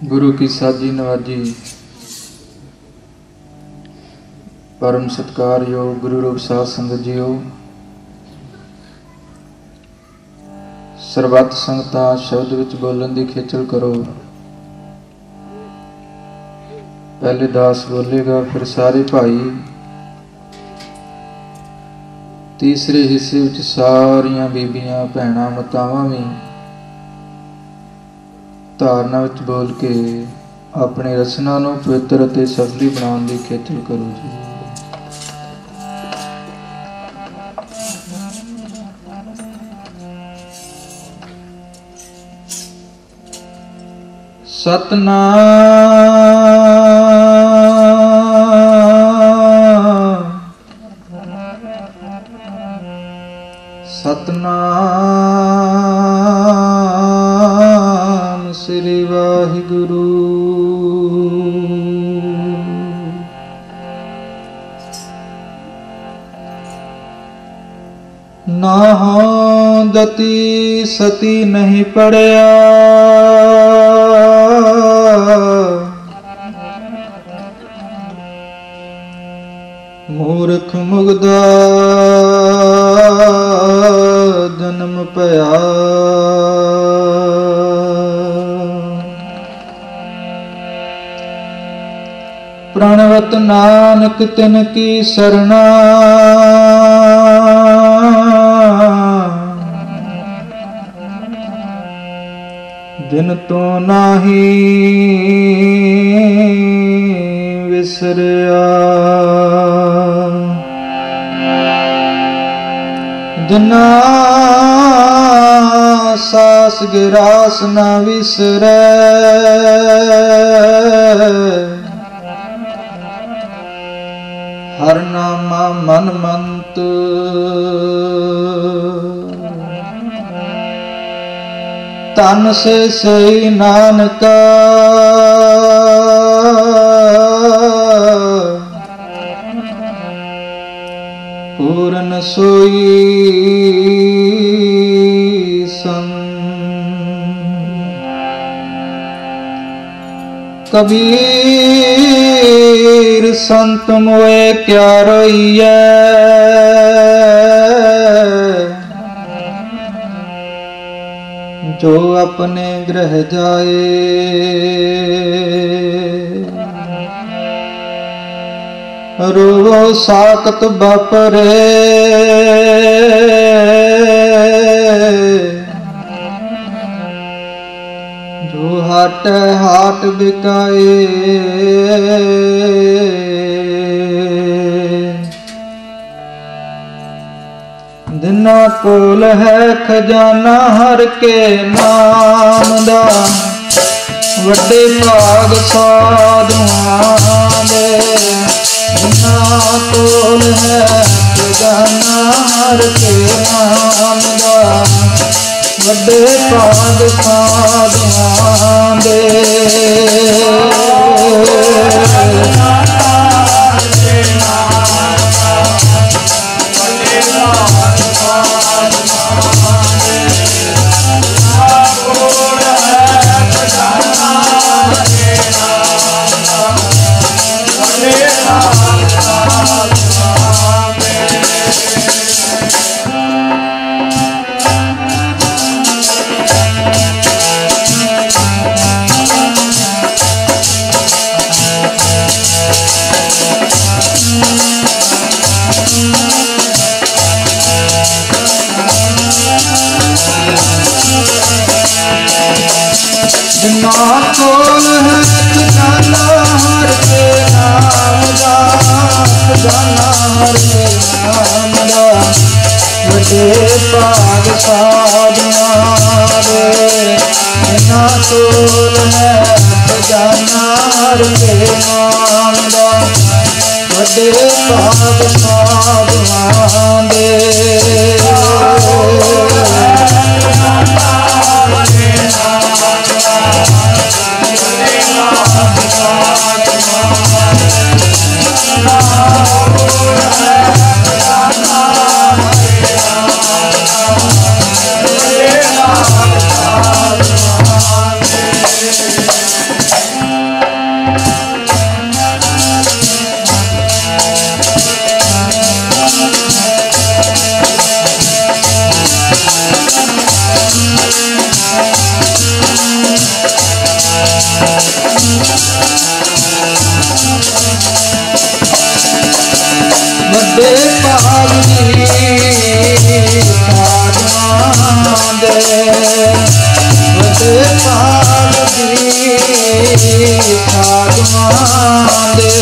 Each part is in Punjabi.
गुरु की साजी नवाजी परम सत्कार योग गुरु रूप साध संगत जीओ। सरबत संगतां शब्द विच बोलन दी खेचल करो। पहले दास बोलेगा फिर सारे भाई। तीसरे हिस्से विच सारियां बीबियां भैणां मातावां भी धारना विच बोल के अपनी रचना नूं पवित्र अते सफली बनाउण दी खेचल करो जी। सतनाम सतनाम श्री वाहिगुरु। नाहों दती सती नहीं पड़िया, मूर्ख मुगदा जन्म पया। प्रणवत नानक तिन की सरना, जिन तो नाही विसरिया। जिना सास गिरास न विसरै, हर नामा मन मंत तन से सही नानका। पूरन सोई कबीर संत मोए क्या रोइए। जो अपने ग्रह जाए, रोवो साकत बापरे। जो हाट हाट बिकाए, जिन्ना कोल है खजाना हर के नाम दा। वड्डे भाग साधुआं दे, जिन्ना कोल है खजाना हर के नाम दा। वड्डे भाग साधुआं दे। जिन्ना कोल है खजाना हर के नाम दा। खजाना हर के नाम दा। वड्डे भाग साधुआं दे, जिन्ना कोल है खजाना हर के नाम दा। वड्डे भाग साधुआं दे। ਵੱਡੇ ਭਾਗ ਦੀ ਸਾਧਨਾ ਦੇ, ਵੱਡੇ ਭਾਗ ਦੀ ਸਾਧਨਾ ਦੇ,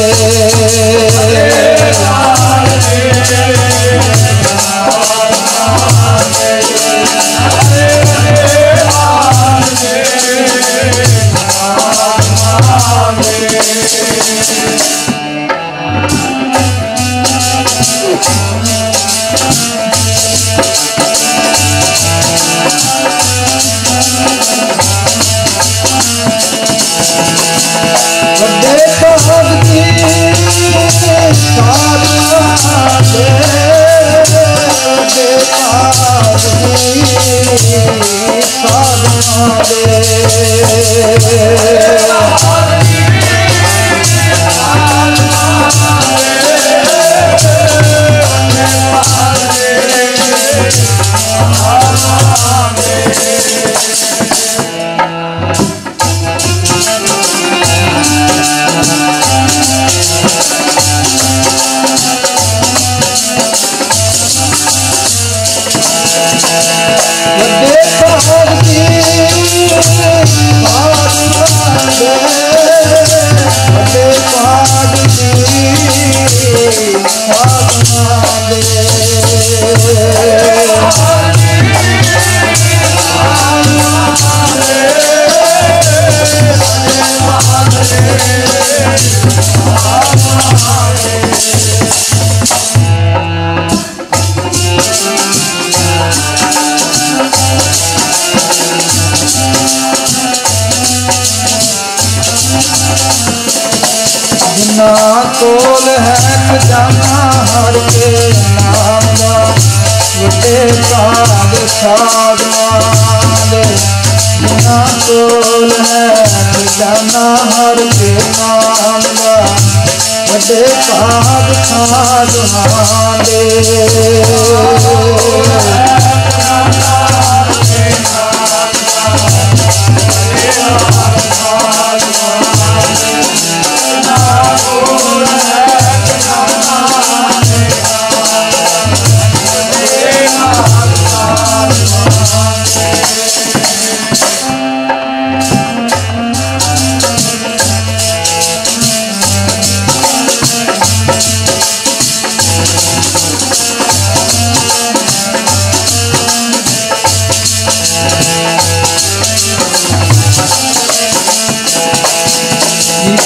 ਕੋਲ ਹੈ ਖਜ਼ਾਨਾ ਹਰ ਕੇ ਨਾਮ ਦਾ, ਵੱਡੇ ਭਾਗ ਸਾਧੂਆਂ ਦੇ। ਜਿਨ੍ਹਾਂ ਕੋਲ ਹੈ ਖਜ਼ਾਨਾ ਹਰ ਕੇ ਨਾਮ ਦਾ, ਵੱਡੇ ਭਾਗ ਸਾਧੂਆਂ ਦੇ।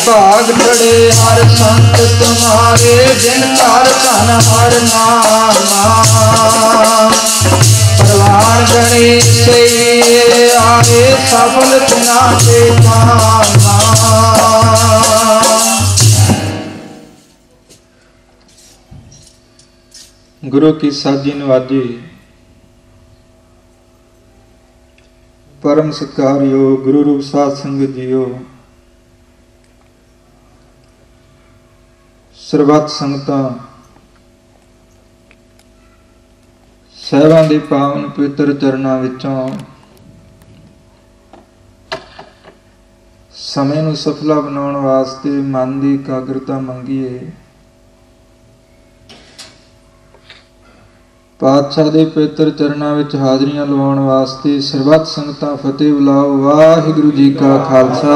भाग बड़े हर संत तुम्हारे, जिन कार धन हर नाम। परवान गणेश से आए सफल बिना के काम। गुरु की साजी नवाजी परम सत्कारयो गुरु रूप साध संगत जियो। ਸਰਬੱਤ ਸੰਗਤਾਂ ਸਾਹਿਬਾਂ ਦੇ ਪਾਵਨ ਪਵਿੱਤਰ ਚਰਨਾਂ ਵਿੱਚੋਂ ਸਮੇਂ ਨੂੰ ਸਫਲਾ ਬਣਾਉਣ ਵਾਸਤੇ ਮਨ ਦੀ ਇਕਾਗਰਤਾ ਮੰਗੀਏ। ਪਾਤਸ਼ਾਹ ਦੇ ਪਵਿੱਤਰ ਚਰਨਾਂ ਵਿੱਚ ਹਾਜ਼ਰੀਆਂ ਲਵਾਉਣ ਵਾਸਤੇ ਸਰਬੱਤ ਸੰਗਤਾਂ ਫਤਿਹ ਬੁਲਾਓ। ਵਾਹਿਗੁਰੂ ਜੀ ਕਾ ਖਾਲਸਾ,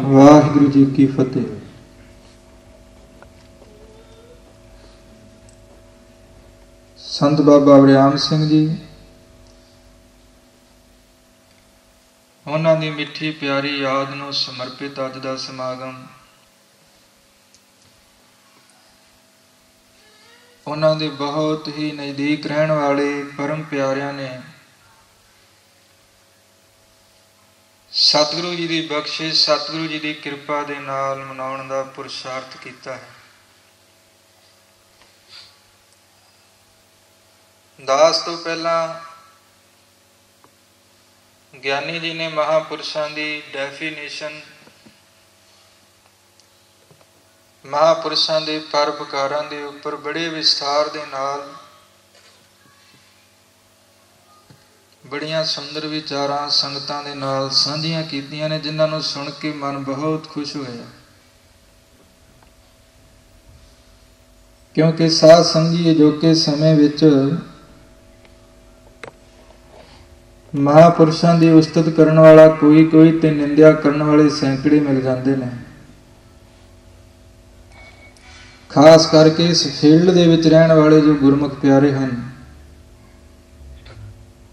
ਵਾਹਿਗੁਰੂ ਜੀ ਕੀ ਫਤਿਹ। ਸੰਤ ਬਾਬਾ ਵਰਿਆਮ ਸਿੰਘ ਜੀ, ਉਹਨਾਂ ਦੀ ਮਿੱਠੀ ਪਿਆਰੀ ਯਾਦ ਨੂੰ ਸਮਰਪਿਤ ਅੱਜ ਦਾ ਸਮਾਗਮ ਉਹਨਾਂ ਦੇ ਬਹੁਤ ਹੀ ਨਜ਼ਦੀਕ ਰਹਿਣ ਵਾਲੇ ਪਰਮ ਪਿਆਰਿਆਂ ਨੇ ਸਤਿਗੁਰੂ ਜੀ ਦੀ ਬਖਸ਼ਿਸ਼, ਸਤਿਗੁਰੂ ਜੀ ਦੀ ਕਿਰਪਾ ਦੇ ਨਾਲ ਮਨਾਉਣ ਦਾ ਪੁਰਸ਼ਾਰਥ ਕੀਤਾ ਹੈ। ਦਾਸ ਤੋਂ ਪਹਿਲਾਂ ਗਿਆਨੀ ਜੀ ਨੇ ਮਹਾਂਪੁਰਸ਼ਾਂ ਦੀ ਡੈਫੀਨੇਸ਼ਨ, ਮਹਾਂਪੁਰਸ਼ਾਂ ਦੇ ਪਰਉਪਕਾਰਾਂ ਦੇ ਉੱਪਰ ਬੜੇ ਵਿਸਥਾਰ ਦੇ ਨਾਲ ਬੜੀਆਂ ਸੁੰਦਰ ਵਿਚਾਰਾਂ ਸੰਗਤਾਂ ਦੇ ਨਾਲ ਸਾਂਝੀਆਂ ਕੀਤੀਆਂ ਨੇ, ਜਿਨ੍ਹਾਂ ਨੂੰ ਸੁਣ ਕੇ ਮਨ ਬਹੁਤ ਖੁਸ਼ ਹੋਇਆ। ਕਿਉਂਕਿ ਸਾਧ ਸੰਗੀ ਅਜੋਕੇ ਸਮੇਂ ਵਿੱਚ ਮਹਾਂਪੁਰਸ਼ਾਂ ਦੀ ਉਸਤਤ ਕਰਨ ਵਾਲਾ ਕੋਈ ਕੋਈ ਤੇ ਨਿੰਦਿਆ ਕਰਨ ਵਾਲੇ ਸੈਂਕੜੇ ਮਿਲ ਜਾਂਦੇ ਨੇ। ਖਾਸ ਕਰਕੇ ਇਸ ਫੀਲਡ ਦੇ ਵਿੱਚ ਰਹਿਣ ਵਾਲੇ ਜੋ ਗੁਰਮੁਖ ਪਿਆਰੇ ਹਨ,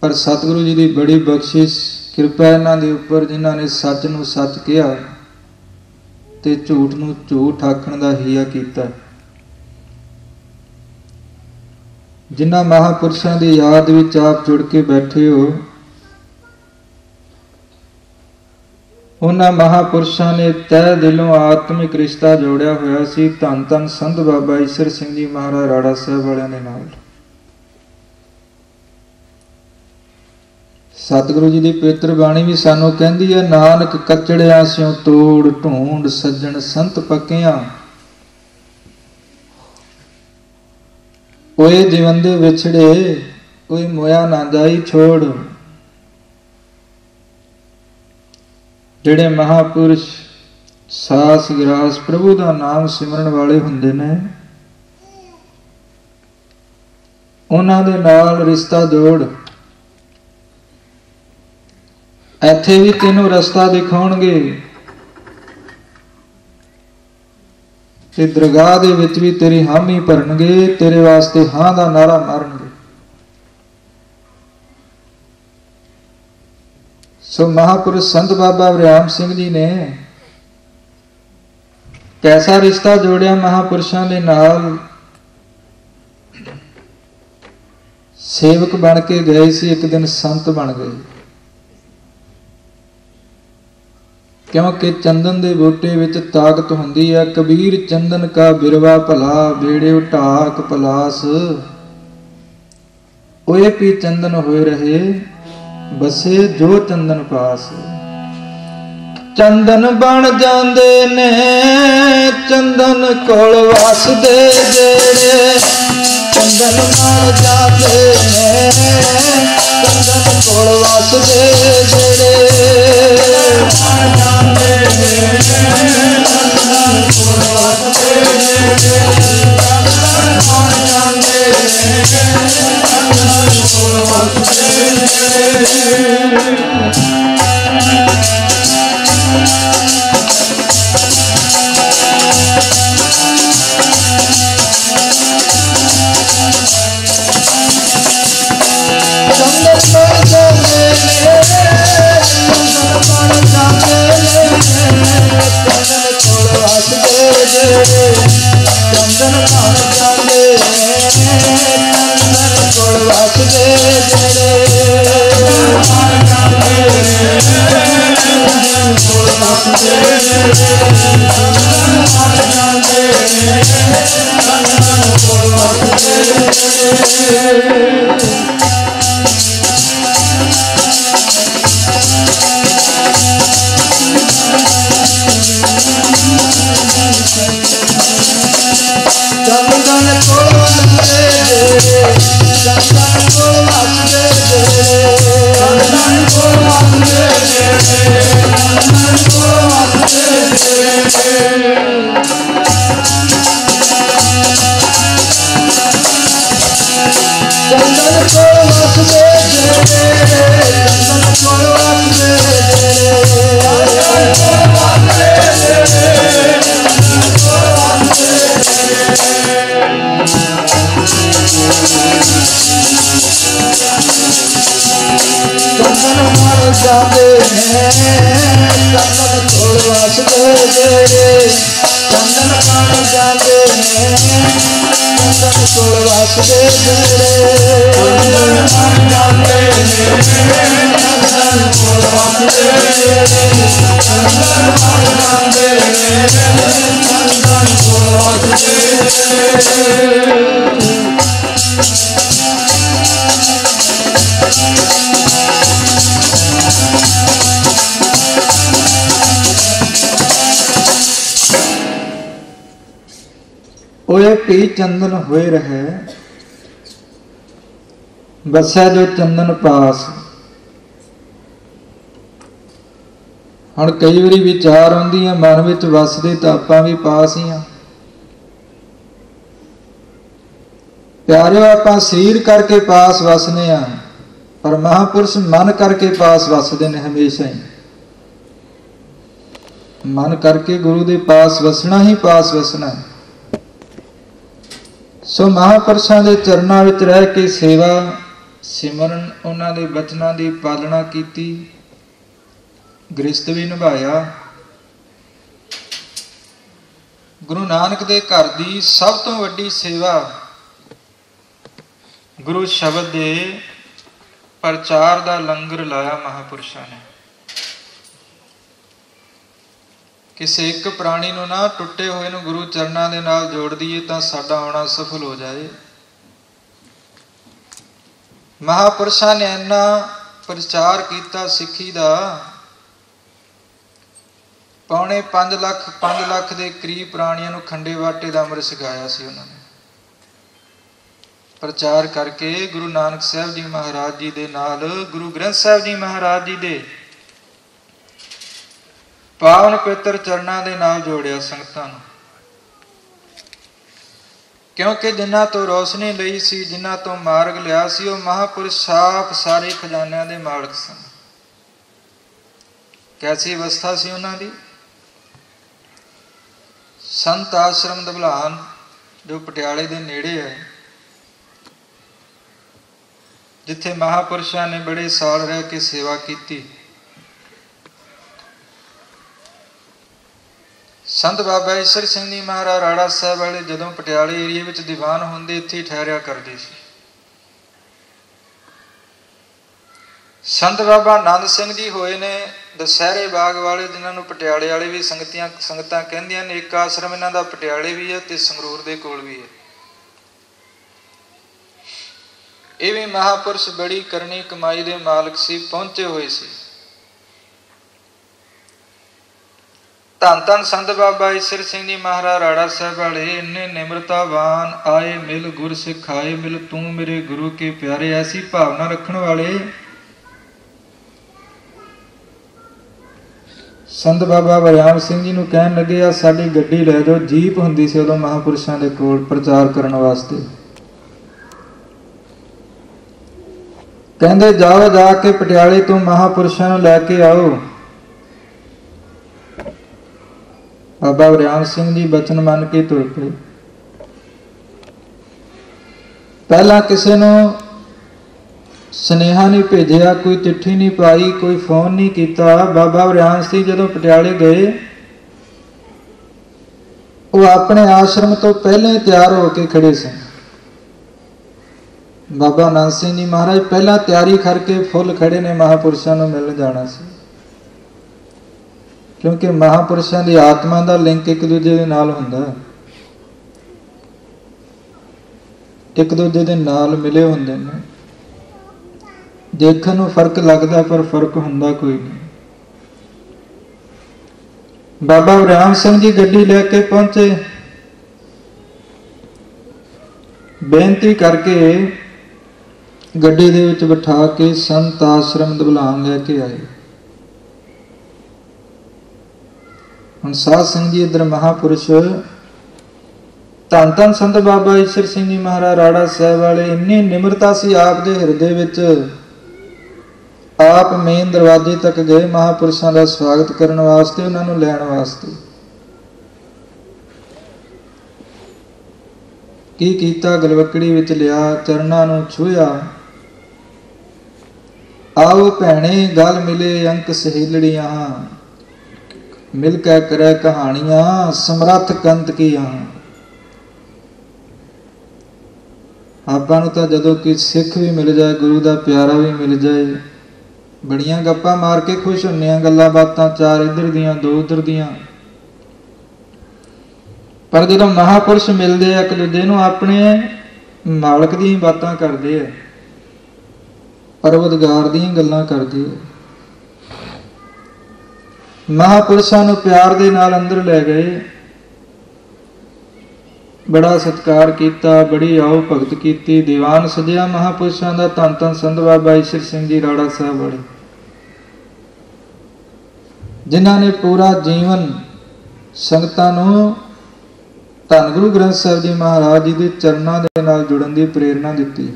ਪਰ ਸਤਿਗੁਰੂ ਜੀ ਦੀ ਬੜੀ ਬਖਸ਼ਿਸ਼ ਕਿਰਪਾ ਇਹਨਾਂ ਦੇ ਉੱਪਰ, ਜਿਨ੍ਹਾਂ ਨੇ ਸੱਚ ਨੂੰ ਸੱਚ ਕਿਹਾ ਤੇ ਝੂਠ ਨੂੰ ਝੂਠ ਆਖਣ ਦਾ ਹੀਆ ਕੀਤਾ। ਜਿਨ੍ਹਾਂ ਮਹਾਂਪੁਰਸ਼ਾਂ ਦੀ ਯਾਦ ਵਿੱਚ ਆਪ ਜੁੜ ਕੇ ਬੈਠੇ ਹੋ, ਉਹਨਾਂ ਮਹਾਂਪੁਰਸ਼ਾਂ ਨੇ ਤਹਿ ਦਿਲੋਂ ਆਤਮਿਕ ਰਿਸ਼ਤਾ ਜੋੜਿਆ ਹੋਇਆ ਸੀ ਧੰਨ ਧੰਨ ਸੰਤ ਬਾਬਾ ਈਸਰ ਸਿੰਘ ਜੀ ਮਹਾਰਾਜ ਰਾੜਾ ਸਾਹਿਬ ਵਾਲਿਆਂ ਦੇ ਨਾਲ। ਸਤਿਗੁਰੂ ਜੀ ਦੀ ਪਵਿੱਤਰ ਬਾਣੀ ਵੀ ਸਾਨੂੰ ਕਹਿੰਦੀ ਹੈ, ਨਾਨਕ ਕਚੜਿਆਂ ਸਿਉ ਤੋੜ ਢੂੰਡ ਸੱਜਣ ਸੰਤ ਪੱਕਿਆਂ, ਓਏ ਜਿਵੰਦੇ ਵਿਛੜੇ ਕੋਈ ਮੋਇਆ ਨਾ ਜਾਈ ਛੋੜ। ਜਿਹੜੇ ਮਹਾਂਪੁਰਸ਼ ਸਾਸ ਗਿਰਾਸ ਪ੍ਰਭੂ ਦਾ ਨਾਮ ਸਿਮਰਨ ਵਾਲੇ ਹੁੰਦੇ ਨੇ, ਉਹਨਾਂ ਦੇ ਨਾਲ ਰਿਸ਼ਤਾ ਜੋੜ। ਇੱਥੇ ਵੀ ਤੈਨੂੰ ਰਸਤਾ ਦਿਖਾਉਣਗੇ ਤੇ ਦਰਗਾਹ ਦੇ ਵਿੱਚ ਵੀ ਤੇਰੀ ਹਾਮੀ ਭਰਨਗੇ, ਤੇਰੇ ਵਾਸਤੇ ਹਾਂ ਦਾ ਨਾਰਾ ਮਾਰਨਗੇ। ਸੋ ਮਹਾਂਪੁਰਸ਼ ਸੰਤ ਬਾਬਾ ਵਰਿਆਮ ਸਿੰਘ ਜੀ ਨੇ ਕੈਸਾ ਰਿਸ਼ਤਾ ਜੋੜਿਆ ਮਹਾਂਪੁਰਸ਼ਾਂ ਦੇ ਨਾਲ। ਸੇਵਕ ਬਣ ਕੇ ਗਏ ਸੀ, ਇੱਕ ਦਿਨ ਸੰਤ ਬਣ ਗਏ। ਕਿਉਂਕਿ ਚੰਦਨ ਦੇ ਬੂਟੇ ਵਿੱਚ ਤਾਕਤ ਹੁੰਦੀ ਹੈ। ਕਬੀਰ ਚੰਦਨ ਕਾ ਬਿਰਵਾ ਭਲਾ, ਬੇੜੇ ਢਾਕ ਪਲਾਸ। ਓਏ ਪੀ ਚੰਦਨ ਹੋਏ ਰਹੇ, ਬਸੇ ਜੋ ਚੰਦਨ ਪਾਸ। ਚੰਦਨ ਬਣ ਜਾਂਦੇ ਨੇ ਚੰਦਨ ਕੋਲ ਵਸਦੇ ਜਿਹੜੇ, ਚੰਦਨ ਬਣ ਜਾਂਦੇ ਨੇ ਚੰਦਨ ਕੋਲ ਵਸਦੇ ਜਿਹੜੇ, ਬਣ ਜਾਂਦੇ ਨੇ ਚੰਦਨ ਕੋਲ ਵਸਦੇ ਜਿਹੜੇ, ਚੰਦਨ ਬਣ ਜਾਂਦੇ ਨੇ ਚੰਦਨ ਕੋਲ ਵਸਦੇ ਜਿਹੜੇ। ਚੰਦਨ ਬਣ ਜਾਂਦੇ ਨੇ ਚੰਦਨ ਕੋਲ ਵਸਦੇ ਜਿਹੜੇ, ਬਣ ਜਾਂਦੇ ਨੇ ਚੰਦਨ ਕੋਲ ਵਸਦੇ ਜਿਹੜੇ, ਚੰਦਨ ਬਣ ਜਾਂਦੇ ਨੇ ਚੰਦਨ ਕੋਲ ਵਸਦੇ ਜਿਹੜੇ। ਚੰਦਨ ਕੋਲ ਵਸਦੇ ਜਿਹੜੇ, ਚੰਦਨ ਕੋਲ ਵਸਦੇ ਜਿਹੜੇ, ਚੰਦਨ ਕੋਲ ਵਸਦੇ ਜਿਹੜੇ, ਚੰਦਨ ਕੋਲ ਵਸਦੇ ਜਿਹੜੇ। ਚੰਦਨ ਕੋਲ ਵਸਦੇ ਜਿਹੜੇ, ਚੰਦਨ ਕੋਲ ਵਸਦੇ ਜਿਹੜੇ, ਚੰਦਨ ਕੋਲ ਵਸਦੇ ਜਿਹੜੇ, ਚੰਦਨ ਕੋਲ ਵਸਦੇ ਚੰਦਨ ਬਣ ਜਾਂਦੇ ਨੇ ਚੰਦਨ ਕੋਲ ਵਸਦੇ ਜਿਹੜੇ, ਚੰਦਨ ਬਣ ਜਾਂਦੇ ਨੇ ਚੰਦਨ ਕੋਲ ਵਸਦੇ ਜਿਹੜੇ, ਚੰਦਨ ਬਣ ਜਾਂਦੇ ਨੇ ਚੰਦਨ ਕੋਲ ਵਸਦੇ ਜਿਹੜੇ, ਚੰਦਨ ਬਣ ਜਾਂਦੇ ਨੇ ਚੰਦਨ ਕੋਲ ਵਸਦੇ ਜਿਹੜੇ। ਓਏ ਪੀ ਚੰਦਨ ਹੋਏ ਰਹੇ, ਬਸੈ ਜੋ ਚੰਦਨ ਪਾਸ। ਹੁਣ ਕਈ ਵਾਰੀ ਵਿਚਾਰ ਆਉਂਦੀ ਆ ਮਨ ਵਿੱਚ ਵਸਦੇ ਤਾਂ ਆਪਾਂ ਵੀ ਪਾਸ ਹੀ ਆ। ਪਿਆਰਿਓ, ਆਪਾਂ ਸਰੀਰ ਕਰਕੇ ਪਾਸ ਵਸਨੇ ਆ, ਪਰ ਮਹਾਂਪੁਰਸ਼ ਮਨ ਕਰਕੇ ਪਾਸ ਵਸਦੇ ਨੇ ਹਮੇਸ਼ਾ ਹੀ। ਮਨ ਕਰਕੇ ਗੁਰੂ ਦੇ ਪਾਸ ਵਸਣਾ ਹੀ ਪਾਸ ਵਸਣਾ। ਸੋ ਮਹਾਂਪੁਰਸ਼ਾਂ ਦੇ ਚਰਨਾਂ ਵਿੱਚ ਰਹਿ ਕੇ ਸੇਵਾ ਸਿਮਰਨ, ਉਹਨਾਂ ਦੇ ਬਚਨਾਂ ਦੀ ਪਾਲਣਾ ਕੀਤੀ, ਗ੍ਰਸਤ ਵੀ ਨਿਭਾਇਆ। ਗੁਰੂ ਨਾਨਕ ਦੇ ਘਰ ਦੀ ਸਭ ਤੋਂ ਵੱਡੀ ਸੇਵਾ ਗੁਰੂ ਸ਼ਬਦ ਦੇ ਪ੍ਰਚਾਰ ਦਾ ਲੰਗਰ ਲਾਇਆ ਮਹਾਂਪੁਰਸ਼ਾਂ ਨੇ। ਕਿਸੇ ਇੱਕ ਪ੍ਰਾਣੀ ਨੂੰ ਨਾ ਟੁੱਟੇ ਹੋਏ ਨੂੰ ਗੁਰੂ ਚਰਨਾਂ ਦੇ ਨਾਲ ਜੋੜ ਦਈਏ ਤਾਂ ਸਾਡਾ ਆਉਣਾ ਸਫਲ ਹੋ ਜਾਏ। ਮਹਾਂਪੁਰਸ਼ਾਂ ਨੇ ਇੰਨਾ ਪ੍ਰਚਾਰ ਕੀਤਾ ਸਿੱਖੀ ਦਾ, ਪੌਣੇ 5 ਲੱਖ ਦੇ ਕਰੀਬ ਪ੍ਰਾਣੀਆਂ ਨੂੰ ਖੰਡੇ ਵਾਟੇ ਦਾ ਅੰਮ੍ਰਿਤ ਛਕਾਇਆ ਸੀ ਉਹਨਾਂ ਨੇ। ਪ੍ਰਚਾਰ ਕਰਕੇ ਗੁਰੂ ਨਾਨਕ ਸਾਹਿਬ ਜੀ ਮਹਾਰਾਜ ਜੀ ਦੇ ਨਾਲ ਗੁਰੂ ਗ੍ਰੰਥ ਸਾਹਿਬ ਜੀ ਮਹਾਰਾਜ ਜੀ ਦੇ ਪਾਵਨ ਪਵਿੱਤਰ ਚਰਨਾਂ ਦੇ ਨਾਲ ਜੋੜਿਆ ਸੰਗਤਾਂ ਨੂੰ। ਕਿਉਂਕਿ ਜਿਨ੍ਹਾਂ ਤੋਂ ਰੋਸ਼ਨੀ ਲਈ ਸੀ, ਜਿਨ੍ਹਾਂ ਤੋਂ ਮਾਰਗ ਲਿਆ ਸੀ, ਉਹ ਮਹਾਂਪੁਰਸ਼ ਸਾਫ ਸਾਰੇ ਖਜ਼ਾਨਿਆਂ ਦੇ ਮਾਲਕ ਸਨ। ਕੈਸੀ ਅਵਸਥਾ ਸੀ ਉਹਨਾਂ ਦੀ। ਸੰਤ ਆਸ਼ਰਮ ਦਬਲਾਨ ਜੋ ਪਟਿਆਲੇ ਦੇ ਨੇੜੇ ਹੈ, ਜਿੱਥੇ ਮਹਾਂਪੁਰਸ਼ਾਂ ਨੇ ਬੜੇ ਸਾਲ ਰਹਿ ਕੇ ਸੇਵਾ ਕੀਤੀ। ਸੰਤ ਬਾਬਾ ਈਸਰ ਸਿੰਘ ਜੀ ਮਹਾਰਾਜ ਰਾੜਾ ਸਾਹਿਬ ਵਾਲੇ ਜਦੋਂ ਪਟਿਆਲੇ ਏਰੀਏ ਵਿੱਚ ਦੀਵਾਨ ਹੁੰਦੇ, ਇੱਥੇ ਹੀ ਠਹਿਰਿਆ ਕਰਦੇ ਸੀ। ਸੰਤ ਬਾਬਾ ਆਨੰਦ ਸਿੰਘ ਜੀ ਹੋਏ ਨੇ ਦੁਸਹਿਰੇ ਬਾਗ ਵਾਲੇ, ਜਿਨ੍ਹਾਂ ਨੂੰ ਪਟਿਆਲੇ ਵਾਲੇ ਵੀ ਸੰਗਤਾਂ ਕਹਿੰਦੀਆਂ ਨੇ। ਇੱਕ ਆਸ਼ਰਮ ਇਹਨਾਂ ਦਾ ਪਟਿਆਲੇ ਵੀ ਹੈ ਤੇ ਸੰਗਰੂਰ ਦੇ ਕੋਲ ਵੀ ਹੈ। ਇਹ ਵੀ ਮਹਾਂਪੁਰਸ਼ ਬੜੀ ਕਰਨੀ ਕਮਾਈ ਦੇ ਮਾਲਕ ਸੀ, ਪਹੁੰਚੇ ਹੋਏ ਸੀ। ਧੰਨ ਧੰਨ ਸੰਤ ਬਾਬਾ ਈਸਰ ਸਿੰਘ ਜੀ ਮਹਾਰਾਜ ਰਾੜਾ ਸਾਹਿਬ ਵਾਲੇ ਇੰਨੇ ਨਿਮਰਤਾਵਾਨ, ਆਏ ਮਿਲ ਗੁਰ ਸਿਖਾਏ ਮਿਲ ਤੂੰ ਮੇਰੇ ਗੁਰੂ ਕੇ ਪਿਆਰੇ, ਐਸੀ ਭਾਵਨਾ ਰੱਖਣ ਵਾਲੇ। ਸੰਤ ਬਾਬਾ ਵਰਿਆਮ ਸਿੰਘ ਜੀ ਨੂੰ ਕਹਿਣ ਲੱਗੇ, ਆ ਸਾਡੀ ਗੱਡੀ ਲੈ ਜਾਓ। ਜੀਪ ਹੁੰਦੀ ਸੀ ਉਦੋਂ ਮਹਾਂਪੁਰਸ਼ਾਂ ਦੇ ਕੋਲ ਪ੍ਰਚਾਰ ਕਰਨ ਵਾਸਤੇ। ਕਹਿੰਦੇ ਜਾਓ, ਜਾ ਕੇ ਪਟਿਆਲੇ ਤੋਂ ਮਹਾਂਪੁਰਸ਼ਾਂ ਨੂੰ ਲੈ ਕੇ ਆਓ। ਬਾਬਾ ਵਰਿਆਮ ਸਿੰਘ ਜੀ ਬਚਨ ਮੰਨ ਕੇ ਤੁਰ ਪਏ। ਪਹਿਲਾਂ ਕਿਸੇ ਨੂੰ ਸੁਨੇਹਾ ਨਹੀਂ ਭੇਜਿਆ, ਕੋਈ ਚਿੱਠੀ ਨਹੀਂ ਪਾਈ, ਕੋਈ ਫੋਨ ਨਹੀਂ ਕੀਤਾ। ਬਾਬਾ ਵਰਿਆਮ ਸਿੰਘ ਜਦੋਂ ਪਟਿਆਲੇ ਗਏ, ਉਹ ਆਪਣੇ ਆਸ਼ਰਮ ਤੋਂ ਪਹਿਲਾਂ ਹੀ ਤਿਆਰ ਹੋ ਕੇ ਖੜੇ ਸਨ। ਬਾਬਾ ਆਨੰਦ ਸਿੰਘ ਜੀ ਮਹਾਰਾਜ ਪਹਿਲਾਂ ਤਿਆਰੀ ਕਰਕੇ ਫੁੱਲ ਖੜੇ ਨੇ, ਮਹਾਂਪੁਰਸ਼ਾਂ ਨੂੰ ਮਿਲਣ ਜਾਣਾ ਸੀ। ਕਿਉਂਕਿ ਮਹਾਂਪੁਰਸ਼ਾਂ ਦੀ ਆਤਮਾ ਦਾ ਲਿੰਕ ਇੱਕ ਦੂਜੇ ਦੇ ਨਾਲ ਹੁੰਦਾ, ਇੱਕ ਦੂਜੇ ਦੇ ਨਾਲ ਮਿਲੇ ਹੁੰਦੇ ਨੇ। ਦੇਖਣ ਨੂੰ ਫਰਕ ਲੱਗਦਾ, ਪਰ ਫਰਕ ਹੁੰਦਾ ਕੋਈ ਨਹੀਂ। ਬਾਬਾ ਵਰਿਆਮ ਸਿੰਘ ਜੀ ਗੱਡੀ ਲੈ ਕੇ ਪਹੁੰਚੇ। ਬੇਨਤੀ ਕਰਕੇ ਗੱਡੀ ਦੇ ਵਿੱਚ ਬਿਠਾ ਕੇ ਸੰਤ ਆਸ਼ਰਮ ਦਬਲਾਨ ਲੈ ਕੇ ਆਏ। ਹੁਣ ਸਾਧ ਸਿੰਘ ਜੀ ਇੱਧਰ ਮਹਾਂਪੁਰਸ਼ ਧੰਨ ਧੰਨ ਸੰਤ ਬਾਬਾ ਈਸਰ ਸਿੰਘ ਜੀ ਮਹਾਰਾਜ ਰਾੜਾ ਸਾਹਿਬ ਵਾਲੇ, ਇੰਨੀ ਨਿਮਰਤਾ ਸੀ ਆਪ ਦੇ ਹਿਰਦੇ ਵਿੱਚ। ਆਪ ਮੇਨ ਦਰਵਾਜ਼ੇ ਤੱਕ ਗਏ ਮਹਾਂਪੁਰਸ਼ਾਂ ਦਾ ਸਵਾਗਤ ਕਰਨ ਵਾਸਤੇ, ਉਹਨਾਂ ਨੂੰ ਲੈਣ ਵਾਸਤੇ। ਕੀ ਕੀਤਾ, ਗਲਵੱਕੜੀ ਵਿੱਚ ਲਿਆ, ਚਰਨਾਂ ਨੂੰ ਛੂਹਿਆ। ਆਓ ਭੈਣੇ ਗਲ ਮਿਲੇ ਅੰਕ ਸਹੇਲੜੀਆਂ, ਮਿਲ ਕੇ ਕਰੇ ਕਹਾਣੀਆਂ ਸਮਰੱਥ ਕੰਤ ਕੀਆਂ। ਆਪਾਂ ਨੂੰ ਤਾਂ ਜਦੋਂ ਕੋਈ ਸਿੱਖ ਵੀ ਮਿਲ ਜਾਏ, ਗੁਰੂ ਦਾ ਪਿਆਰਾ ਵੀ ਮਿਲ ਜਾਏ, ਬੜੀਆਂ ਗੱਪਾਂ ਮਾਰ ਕੇ ਖੁਸ਼ ਹੁੰਦੇ ਆ, ਗੱਲਾਂ ਬਾਤਾਂ ਚਾਰ ਇੱਧਰ ਦੀਆਂ ਦੋ ਉੱਧਰ ਦੀਆਂ। ਪਰ ਜਦੋਂ ਮਹਾਂਪੁਰਸ਼ ਮਿਲਦੇ ਆ ਇੱਕ ਦੂਜੇ ਨੂੰ, ਆਪਣੇ ਮਾਲਕ ਦੀਆਂ ਬਾਤਾਂ ਕਰਦੇ ਆ, ਪਰਵਤਗਾਰ ਦੀਆਂ ਗੱਲਾਂ ਕਰਦੇ ਆ। ਮਹਾਂਪੁਰਸ਼ਾਂ ਨੂੰ ਪਿਆਰ ਦੇ ਨਾਲ ਅੰਦਰ ਲੈ ਗਏ, ਬੜਾ ਸਤਿਕਾਰ ਕੀਤਾ, ਬੜੀ ਆਓ ਭਗਤ ਕੀਤੀ। ਦੀਵਾਨ ਸਜਿਆ ਮਹਾਂਪੁਰਸ਼ਾਂ ਦਾ। ਧੰਨ ਧੰਨ ਸੰਤ ਬਾਬਾ ਈਸਰ ਸਿੰਘ ਜੀ ਰਾੜਾ ਸਾਹਿਬ ਵਾਲੇ जिन्हां ने पूरा जीवन संगतां नूं धन गुरु ग्रंथ साहिब जी महाराज जी के चरणों के नाल जुड़न की प्रेरणा दी।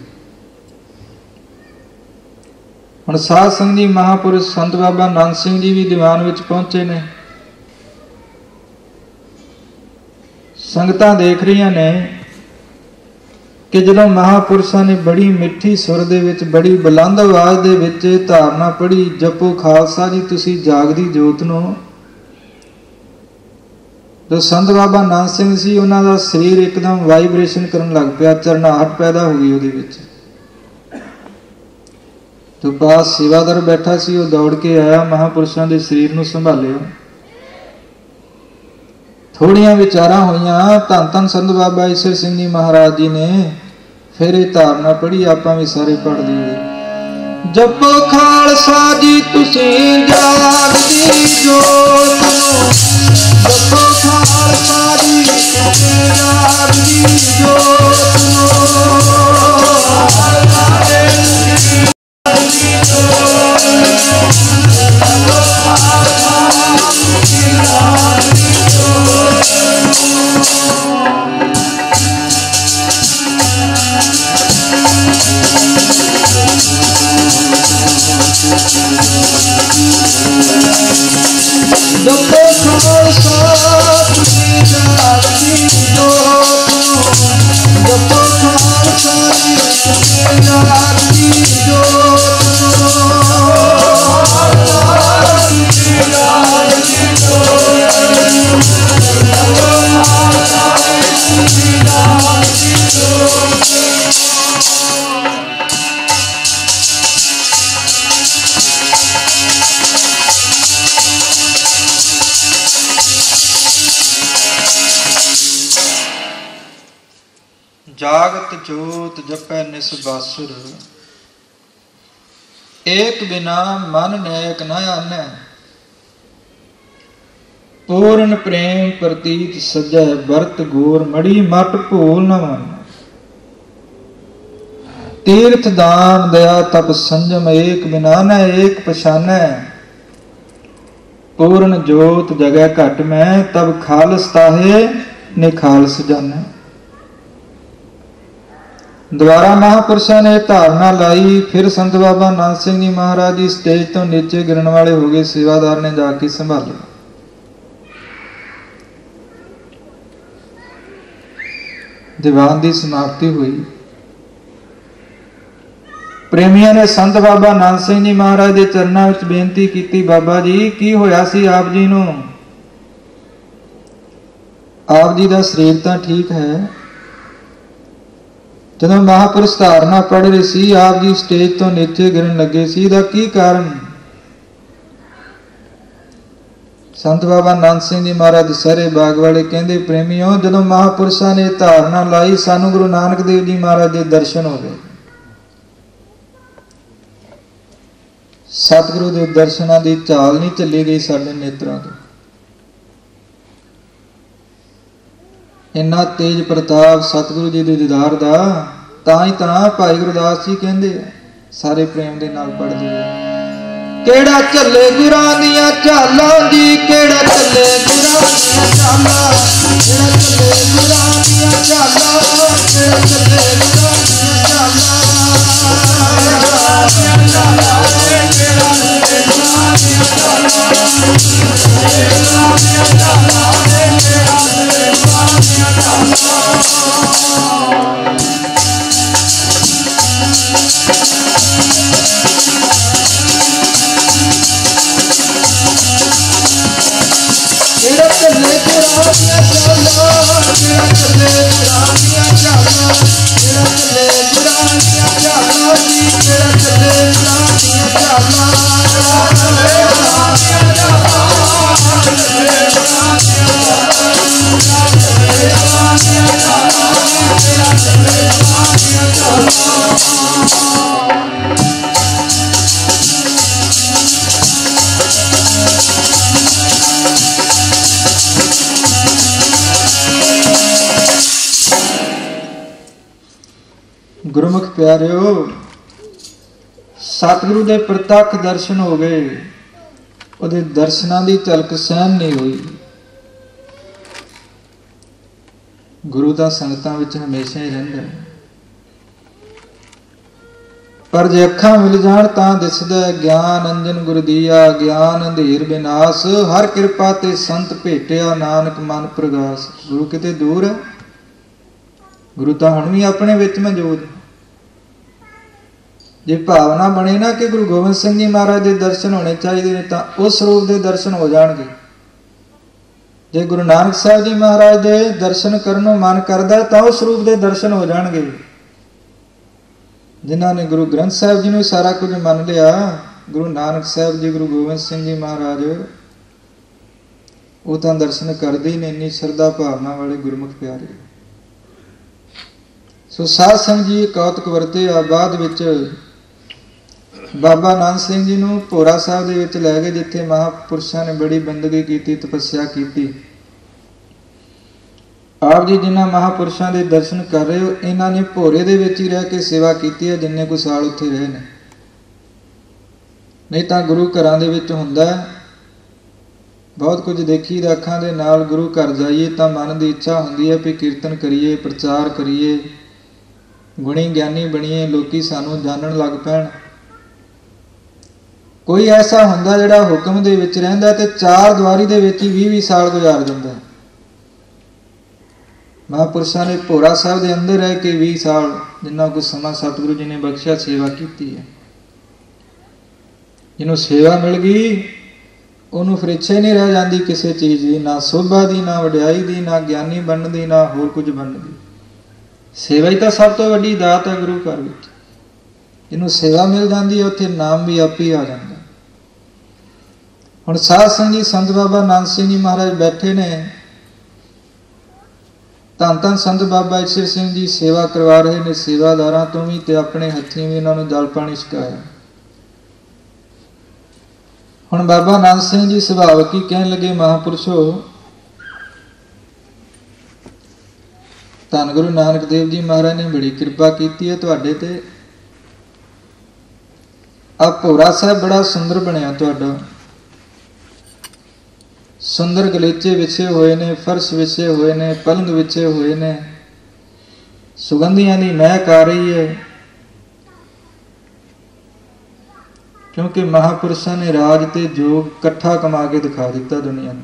हुण साध संगत जी महापुरुष संत बाबा नानक सिंह जी भी दीवान विच पहुंचे ने। संगतां देख रही ने कि जदों महापुरुषों ने बड़ी मिठी सुर दे विच बड़ी बुलंद आवाज़ दे विच धारणा पढ़ी, जपो खालसा जी तुसी जागदी जोत नूं। जो संत बाबा नानक सिंह सी उन्हां दा शरीर एकदम वाइब्रेशन करन लग पिया, चरनाहट पैदा हो गई उहदे विच। तो पास सेवादार बैठा सी, वो दौड़ के आया, महापुरुषों के शरीर नूं संभालिया। थोड़ियां विचारां होईयां, धन धन संत बाबा ईसर सिंह जी महाराज जी ने फिर ये धारणा पढ़ी, आपां भी सारे पढ़ लईए। जपो खालसा जी तुसी जागदी जोत नूं, जपो खालसा जी तुसी जागदी जोत नूं। जागत जोत जपै निसबासुर, एक बिना मन नैक न आनै। पूर्ण प्रेम प्रतीत सजै, बरत गोर मड़ी मट भूल न मन। तीर्थ दान दया तप संजम, एक बिना न एक पछानै। पूर्ण जोत जगह घट मैं, तब खालस ताहे निखालस जानै। दोबारा महापुरुषों ने धारणा लाई। फिर संत बाबा नानक सिंह जी महाराज जी स्टेज तो नीचे गिरन वाले हो गए, सेवादार ने जाके संभाले। दीवान की समाप्ति हुई। प्रेमियों ने संत बाबा नानक सिंह जी महाराज के चरणों में बेनती की, बाबा जी की होया सी आप जी नूं? आप जी का शरीर तो ठीक है, जदों महापुरुष धारणा पढ़ रहे सी आप जी स्टेज तो नीचे गिरन लगे सी, इहदा की कारण? संत बाबा नानक सिंह जी महाराज दशहरे बाग वाले कहते, प्रेमियों जदों महापुरुषों ने धारणा लाई सानू गुरु नानक देव जी महाराज के दर्शन हो गए। सतगुरु के दर्शनों की चाल नहीं चली गई साडे नेत्रों तो। इन्ना तेज प्रताप सतगुरु जी के दीदार का तां ही भाई गुरदास जी कहते सारे प्रेम के नाल पढ़ते हैं। केड़ा चले गुरां दियां चालां जी, केड़ा चले गुरां दियां चालां, केड़ा चले गुरां दियां चालां, केड़ा चले गुरां दियां चालां। गुरुमुख प्यारिओ, सतगुरु के प्रत्यक्ष दर्शन हो गए। ਉਹਦੇ ਦਰਸ਼ਨਾਂ ਦੀ ਝਲਕ ਸਹਿਣ ਨਹੀਂ ਹੋਈ। ਗੁਰੂ ਤਾਂ ਸੰਗਤਾਂ ਵਿੱਚ ਹਮੇਸ਼ਾ ਹੀ ਰਹਿੰਦਾ ਹੈ, ਪਰ ਜੇ ਅੱਖਾਂ ਮਿਲ ਜਾਣ ਤਾਂ ਦਿਸਦਾ ਗਿਆਨ ਅੰਜਨ ਗੁਰ ਦੀਆ, ਗਿਆਨ ਅੰਧੇਰ ਬਿਨਾਸ਼, ਹਰ ਕਿਰਪਾ ਤੇ ਸੰਤ ਭੇਟਿਆ, ਨਾਨਕ ਮਨ ਪ੍ਰਗਾਸ। ਗੁਰੂ ਕਿਤੇ ਦੂਰ ਹੈ, ਗੁਰੂ ਤਾਂ ਹੁਣ ਵੀ ਆਪਣੇ ਵਿੱਚ ਮੌਜੂਦ। ਜੇ ਭਾਵਨਾ ਬਣੇ ਨਾ ਕਿ ਗੁਰੂ ਗੋਬਿੰਦ ਸਿੰਘ ਜੀ ਮਹਾਰਾਜ ਦੇ ਦਰਸ਼ਨ ਹੋਣੇ ਚਾਹੀਦੇ ਨੇ ਤਾਂ ਉਸ ਸਰੂਪ ਦੇ ਦਰਸ਼ਨ ਹੋ ਜਾਣਗੇ। ਜੇ ਗੁਰੂ ਨਾਨਕ ਸਾਹਿਬ ਜੀ ਮਹਾਰਾਜ ਦੇ ਦਰਸ਼ਨ ਕਰਨ ਨੂੰ ਮਨ ਕਰਦਾ ਤਾਂ ਉਸ ਸਰੂਪ ਦੇ ਦਰਸ਼ਨ ਹੋ ਜਾਣਗੇ। ਜਿਨ੍ਹਾਂ ਨੇ ਗੁਰੂ ਗ੍ਰੰਥ ਸਾਹਿਬ ਜੀ ਨੂੰ ਸਾਰਾ ਕੁਝ ਮੰਨ ਲਿਆ, ਗੁਰੂ ਨਾਨਕ ਸਾਹਿਬ ਜੀ, ਗੁਰੂ ਗੋਬਿੰਦ ਸਿੰਘ ਜੀ ਮਹਾਰਾਜ, ਉਹ ਤਾਂ ਦਰਸ਼ਨ ਕਰਦੇ ਹੀ ਨੇ। ਇੰਨੀ ਸ਼ਰਧਾ ਭਾਵਨਾ ਵਾਲੇ ਗੁਰਮੁਖ ਪਿਆਰੇ। ਸੋ ਸਾਧ ਸੰਗਤ ਜੀ ਕੌਤਕ ਵਰਤੇ ਆ। ਬਾਅਦ ਵਿੱਚ ਬਾਬਾ ਨਾਨਕ ਸਿੰਘ ਜੀ ਨੂੰ ਭੋਰਾ ਸਾਹਿਬ ਦੇ ਵਿੱਚ ਲੈ ਗਏ, ਜਿੱਥੇ ਮਹਾਂਪੁਰਸ਼ਾਂ ਨੇ ਬੜੀ ਬੰਦਗੀ ਕੀਤੀ, ਤਪੱਸਿਆ ਕੀਤੀ। ਆਪ ਜੀ ਜਿਨ੍ਹਾਂ ਮਹਾਂਪੁਰਸ਼ਾਂ ਦੇ ਦਰਸ਼ਨ ਕਰ ਰਹੇ ਹੋ, ਇਹਨਾਂ ਨੇ ਭੋਰੇ ਦੇ ਵਿੱਚ ਹੀ ਰਹਿ ਕੇ ਸੇਵਾ ਕੀਤੀ ਹੈ, ਜਿੰਨੇ ਕੁ ਸਾਲ ਉੱਥੇ ਰਹੇ ਨੇ। ਨਹੀਂ ਤਾਂ ਗੁਰੂ ਘਰਾਂ ਦੇ ਵਿੱਚ ਹੁੰਦਾ ਬਹੁਤ ਕੁਝ ਦੇਖੀਦਾ ਅੱਖਾਂ ਦੇ ਨਾਲ। ਗੁਰੂ ਘਰ ਜਾਈਏ ਤਾਂ ਮਨ ਦੀ ਇੱਛਾ ਹੁੰਦੀ ਹੈ ਵੀ ਕੀਰਤਨ ਕਰੀਏ, ਪ੍ਰਚਾਰ ਕਰੀਏ, ਗੁਣੀ ਗਿਆਨੀ ਬਣੀਏ, ਲੋਕੀ ਸਾਨੂੰ ਜਾਣਨ ਲੱਗ ਪੈਣ। ਕੋਈ ਐਸਾ ਹੁੰਦਾ ਜਿਹੜਾ ਹੁਕਮ ਦੇ ਵਿੱਚ ਰਹਿੰਦਾ ਤੇ ਚਾਰ ਦੀਵਾਰੀ ਦੇ ਵਿੱਚ ਹੀ 20-20 ਸਾਲ ਗੁਜ਼ਾਰ ਦਿੰਦਾ। ਮਹਾਂਪੁਰਸ਼ਾਂ ਨੇ ਭੋਰਾ ਸਾਹਿਬ ਦੇ ਅੰਦਰ ਰਹਿ ਕੇ 20 ਸਾਲ, ਜਿੰਨਾ ਕੁ ਸਮਾਂ ਸਤਿਗੁਰੂ ਜੀ ਨੇ ਬਖਸ਼ਿਆ, ਸੇਵਾ ਕੀਤੀ ਹੈ। ਜਿਹਨੂੰ ਸੇਵਾ ਮਿਲ ਗਈ ਉਹਨੂੰ ਫਿਰ ਇੱਛਾ ਹੀ ਨਹੀਂ ਰਹਿ ਜਾਂਦੀ ਕਿਸੇ ਚੀਜ਼ ਦੀ, ਨਾ ਸੋਭਾ ਦੀ, ਨਾ ਵਡਿਆਈ ਦੀ, ਨਾ ਗਿਆਨੀ ਬਣਨ ਦੀ, ਨਾ ਹੋਰ ਕੁਝ ਬਣਨ ਦੀ। ਸੇਵਾ ਹੀ ਤਾਂ ਸਭ ਤੋਂ ਵੱਡੀ ਦਾਤ ਹੈ ਗੁਰੂ ਘਰ ਵਿੱਚ। ਜਿਹਨੂੰ ਸੇਵਾ ਮਿਲ ਜਾਂਦੀ ਹੈ ਉੱਥੇ ਨਾਮ ਵੀ ਆਪੇ ਆ ਜਾਂਦਾ। ਹੁਣ ਸਾਧ ਸੰਗਤ ਜੀ, ਸੰਤ ਬਾਬਾ ਨਾਨਕ ਸਿੰਘ ਜੀ ਮਹਾਰਾਜ ਬੈਠੇ ਨੇ। ਧੰਨ ਧੰਨ ਸੰਤ ਬਾਬਾ ਈਸ਼ਰ ਸਿੰਘ ਜੀ ਸੇਵਾ ਕਰਵਾ ਰਹੇ ਨੇ ਸੇਵਾਦਾਰਾਂ ਤੋਂ ਵੀ, ਤੇ ਆਪਣੇ ਹੱਥੀਂ ਵੀ ਉਹਨਾਂ ਨੂੰ ਜਲ ਪਾਣੀ ਛਕਾਇਆ। ਹੁਣ ਬਾਬਾ ਨਾਨਕ ਸਿੰਘ ਜੀ ਸੁਭਾਵਕ ਹੀ ਕਹਿਣ ਲੱਗੇ, ਮਹਾਂਪੁਰਸ਼ੋ, ਧੰਨ ਗੁਰੂ ਨਾਨਕ ਦੇਵ ਜੀ ਮਹਾਰਾਜ ਨੇ ਬੜੀ ਕਿਰਪਾ ਕੀਤੀ ਹੈ ਤੁਹਾਡੇ ਤੇ। ਆ ਭੋਰਾ ਸਾਹਿਬ ਬੜਾ ਸੁੰਦਰ ਬਣਿਆ ਤੁਹਾਡਾ। ਸੁੰਦਰ ਗਲੀਚੇ ਵਿਛੇ ਹੋਏ ਨੇ, ਫਰਸ਼ ਵਿਛੇ ਹੋਏ ਨੇ, ਪਲੰਗ ਵਿਛੇ ਹੋਏ ਨੇ, ਸੁਗੰਧੀਆਂ ਦੀ ਮਹਿਕ ਆ ਰਹੀ ਹੈ। ਕਿਉਂਕਿ ਮਹਾਂਪੁਰਸ਼ਾਂ ਨੇ ਰਾਜ ਤੇ ਜੋਗ ਇਕੱਠਾ ਕਮਾ ਕੇ ਦਿਖਾ ਦਿੱਤਾ ਦੁਨੀਆ ਨੂੰ।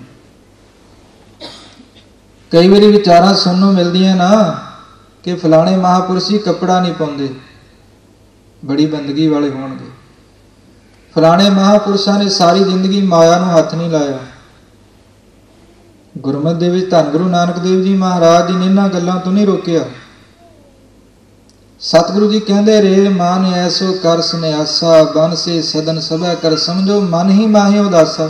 ਕਈ ਵਾਰੀ ਵਿਚਾਰਾਂ ਸੁਣਨ ਨੂੰ ਮਿਲਦੀਆਂ ਨਾ ਕਿ ਫਲਾਣੇ ਮਹਾਂਪੁਰਸ਼ ਹੀ ਕੱਪੜਾ ਨਹੀਂ ਪਾਉਂਦੇ, ਬੜੀ ਬੰਦਗੀ ਵਾਲੇ ਹੋਣਗੇ। ਫਲਾਣੇ ਮਹਾਂਪੁਰਸ਼ਾਂ ਨੇ ਸਾਰੀ ਜ਼ਿੰਦਗੀ ਮਾਇਆ ਨੂੰ ਹੱਥ ਨਹੀਂ ਲਾਇਆ। ਗੁਰਮਤਿ ਦੇ ਵਿੱਚ ਧੰਨ ਗੁਰੂ ਨਾਨਕ ਦੇਵ ਜੀ ਮਹਾਰਾਜ ਜੀ ਨੇ ਇਹਨਾਂ ਗੱਲਾਂ ਤੋਂ ਨਹੀਂ ਰੋਕਿਆ। ਸਤਿਗੁਰੂ ਜੀ ਕਹਿੰਦੇ, ਰੇ ਮਾਨ ਐਸੋ ਕਰ ਸੁਨਿਆਸਾ, ਬਨ ਸੇ ਸਦਨ ਸਭਾ ਕਰ ਸਮਝੋ, ਮਨ ਹੀ ਮਾਹੇ ਉਦਾਸਾ।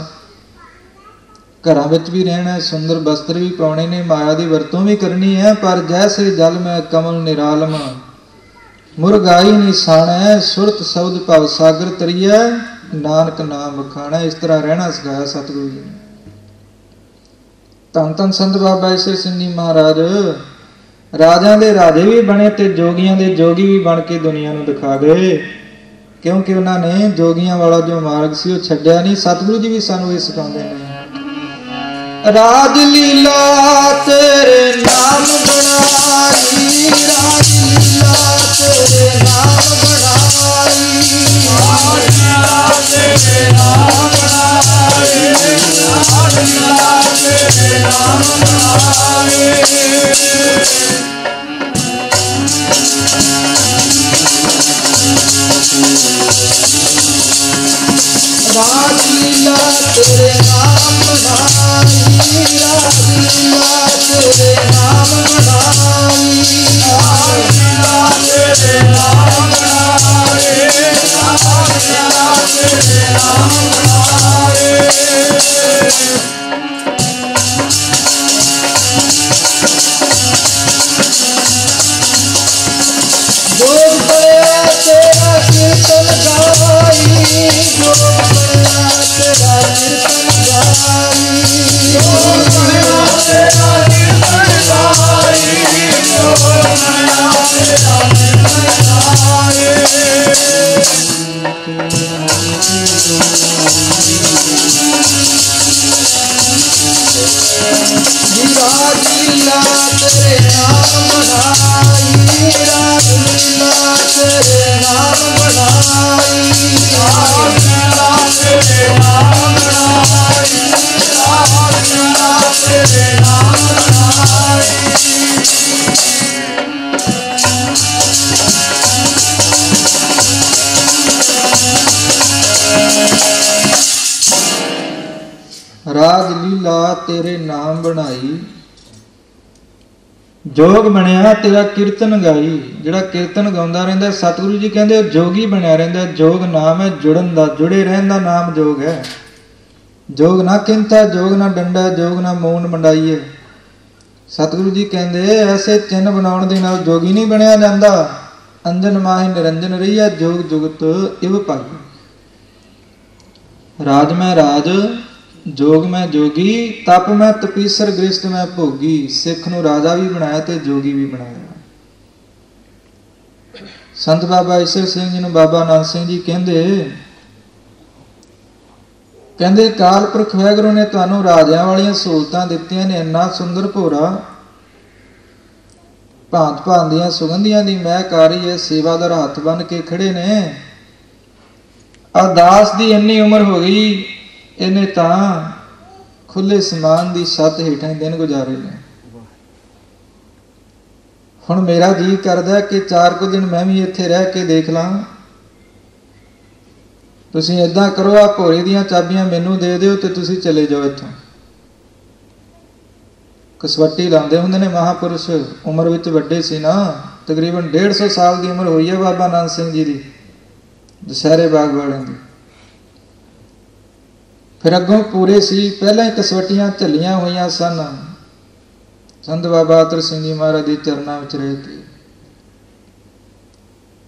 ਘਰਾਂ ਵਿੱਚ ਵੀ ਰਹਿਣਾ, ਸੁੰਦਰ ਬਸਤਰ ਵੀ ਪਾਉਣੇ ਨੇ, ਮਾਇਆ ਦੀ ਵਰਤੋਂ ਵੀ ਕਰਨੀ ਹੈ, ਪਰ ਜੈਸੇ ਜਲ ਮੈਂ ਕਮਲ ਨਿਰਾਲਮ, ਮੁਰਗਾਈ ਨਿਸ਼ਾਨੈ, ਸੁਰਤ ਸ਼ਬਦ ਭਵ ਸਾਗਰ ਤਰੀਐ, ਨਾਨਕ ਨਾਮ ਵਖਾਣਾ। ਇਸ ਤਰ੍ਹਾਂ ਰਹਿਣਾ ਸਿਖਾਇਆ ਸਤਿਗੁਰੂ ਜੀ ਨੇ। ਧੰਨ ਧੰਨ ਸੰਤ ਬਾਬਾ ਈਸ਼ਰ ਸਿੰਘ ਜੀ ਮਹਾਰਾਜ ਰਾਜਾਂ ਦੇ ਰਾਜੇ ਵੀ ਬਣੇ ਤੇ ਜੋਗੀਆਂ ਦੇ ਜੋਗੀ ਵੀ ਬਣ ਕੇ ਦੁਨੀਆ ਨੂੰ ਦਿਖਾ ਗਏ। ਕਿਉਂਕਿ ਉਹਨਾਂ ਨੇ ਜੋਗੀਆਂ ਵਾਲਾ ਜੋ ਮਾਰਗ ਸੀ ਉਹ ਛੱਡਿਆ ਨਹੀਂ। ਸਤਿਗੁਰੂ ਜੀ ਵੀ ਸਾਨੂੰ ਇਹ ਸਿਖਾਉਂਦੇ ਨੇ, ਰਾਜ ਲੀਲਾ ਤੇਰੇ ਨਾਮ ਬਣਾਈ, ਰਾਜ ਲੀਲਾ ਤੇਰੇ ਨਾਮ ਬਣਾਈ, ਰਾਜ ਲੀਲਾ ਤੇਰੇ ਨਾਮ ਬਣਾਈ, ਰਾਜ ਲੀਲਾ ਤੇਰੇ ਨਾਮ ਬਣਾਈ। ਰਾਜ ਲੀਲਾ ਤੇਰੇ ਨਾਮ ਬਣਾਈ, ਰਾਜ ਲੀਲਾ ਤੇਰੇ ਨਾਮ ਬਣਾਈ, ਰਾਜ ਲੀਲਾ ਤੇਰੇ ਨਾਮ ਬਣਾਈ, ਰਾਜ ਲੀਲਾ ਤੇਰੇ ਨਾਮ ਬਣਾਈ। ਜੋਗ ਪੜਿਆ ਤੇਰਾ ਕੀਰਤਨ ਗਾਈ, ਜੋਗ ਪੜਿਆ ਤੇਰਾ ਕੀਰਤਨ ਗਾਈ, ਜੋਗ ਪੜਿਆ ਤੇਰਾ ਕੀਰਤਨ ਗਾਈ, ਜੋਗ ਪੜਿਆ ਤੇਰਾ ਕੀਰਤਨ ਗਾਈ। लीला तेरे नाम बढ़ाई, राज लीला तेरे नाम बढ़ाई, राज लीला तेरे नाम बढ़ाई, राज लीला तेरे नाम बढ़ाई। राज लीला तेरे नाम बनाई, जोग बनया तेरा कीर्तन गाई। ਜਿਹੜਾ ਕੀਰਤਨ ਗਾਉਂਦਾ ਰਹਿੰਦਾ, ਸਤਿਗੁਰੂ ਜੀ ਕਹਿੰਦੇ ਜੋਗੀ ਬਣਿਆ ਰਹਿੰਦਾ। ਜੋਗ ਨਾਮ ਹੈ ਜੁੜਨ ਦਾ, ਜੁੜੇ ਰਹਿਣ ਦਾ ਨਾਮ ਜੋਗ ਹੈ। ਜੋਗ ਨਾ ਕਿੰਤਾ, ਜੋਗ ਨਾ ਡੰਡਾ, ਜੋਗ ਨਾ ਮੂੰਡ ਮੰਡਾਈਏ। ਸਤਿਗੁਰੂ ਜੀ ਕਹਿੰਦੇ ਐਸੇ ਚਿੰਨ ਬਣਾਉਣ ਦੇ ਨਾਲ ਜੋਗੀ ਨਹੀਂ ਬਣਿਆ ਜਾਂਦਾ। ਅੰਜਨ ਮਾਹਿ ਨਿਰੰਜਨ ਰਹੀਆ, ਜੋਗ ਜੁਗਤ ਇਵ ਪਾਈ। ਰਾਜ ਮੈਂ ਰਾਜ, जोग मैं जोगी, तप मैं तपीसर, गृहस्थ मैं भोगी। सिख नूं राजा भी बनाया ते जोगी भी बनाया। संत बाबा ईसर सिंह जी नूं बाबा नानक सिंह जी कहंदे काल पुरख वाहिगुरू ने तुहानूं राजियां वालियां सहूलतां दित्तियां ने। इन्ना सुंदर भोरा, भांत भांत दीयां सुगंधियां दी महक आ रही है। सेवादार हत्थ बन के खड़े ने। अरदास दी इन्नी उम्र हो गई, ਇਹਨੇ ਤਾਂ ਖੁੱਲੇ ਸਮਾਨ ਦੀ ਛੱਤ ਹੇਠਾਂ ਦਿਨ ਗੁਜ਼ਾਰੇ ਨੇ। ਹੁਣ ਮੇਰਾ ਜੀ ਕਰਦਾ ਕਿ 4 ਕੁ ਦਿਨ ਮੈਂ ਵੀ ਇੱਥੇ ਰਹਿ ਕੇ ਦੇਖ ਲਾਂ। ਤੁਸੀਂ ਏਦਾਂ ਕਰੋ, ਆ ਭੋਰੇ ਦੀਆਂ ਚਾਬੀਆਂ ਮੈਨੂੰ ਦੇ ਦਿਓ ਤੇ ਤੁਸੀਂ ਚਲੇ ਜਾਓ ਇੱਥੋਂ। ਕਸਵੱਟੀ ਲਾਉਂਦੇ ਹੁੰਦੇ ਨੇ ਮਹਾਂਪੁਰਸ਼, ਉਮਰ ਵਿੱਚ ਵੱਡੇ ਸੀ ਨਾ, ਤਕਰੀਬਨ 150 ਸਾਲ ਦੀ ਉਮਰ ਹੋਈ ਹੈ ਬਾਬਾ ਨਾਨਕ ਸਿੰਘ ਜੀ ਦੀ, ਦੁਸਹਿਰੇ ਬਾਗ ਵਾਲਿਆਂ ਦੀ। फिर अगों पूरे सी, पहला ही कसवटियां झलियां हुई सन। संत बाबा अतर सिंह जी महाराज के चरणों में रह के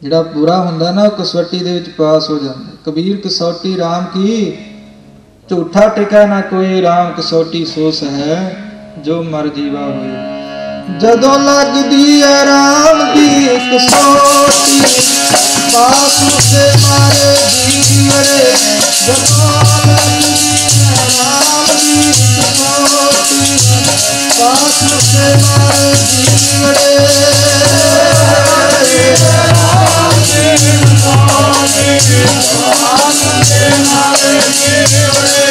जिहड़ा पूरा हुंदा ना, कसवटी दे विच पास हो जाता। कबीर कसौटी राम की, झूठा टिका ना कोई, राम कसौटी सोस है जो मर जीवा होए। जदों लगदी है राम दी कसौटी, पास से मारे जीवरे। जदों लगदी है राम दी कसौटी, पास से मारे जीवरे। राम दी कसौटी, पास से मारे जीवरे।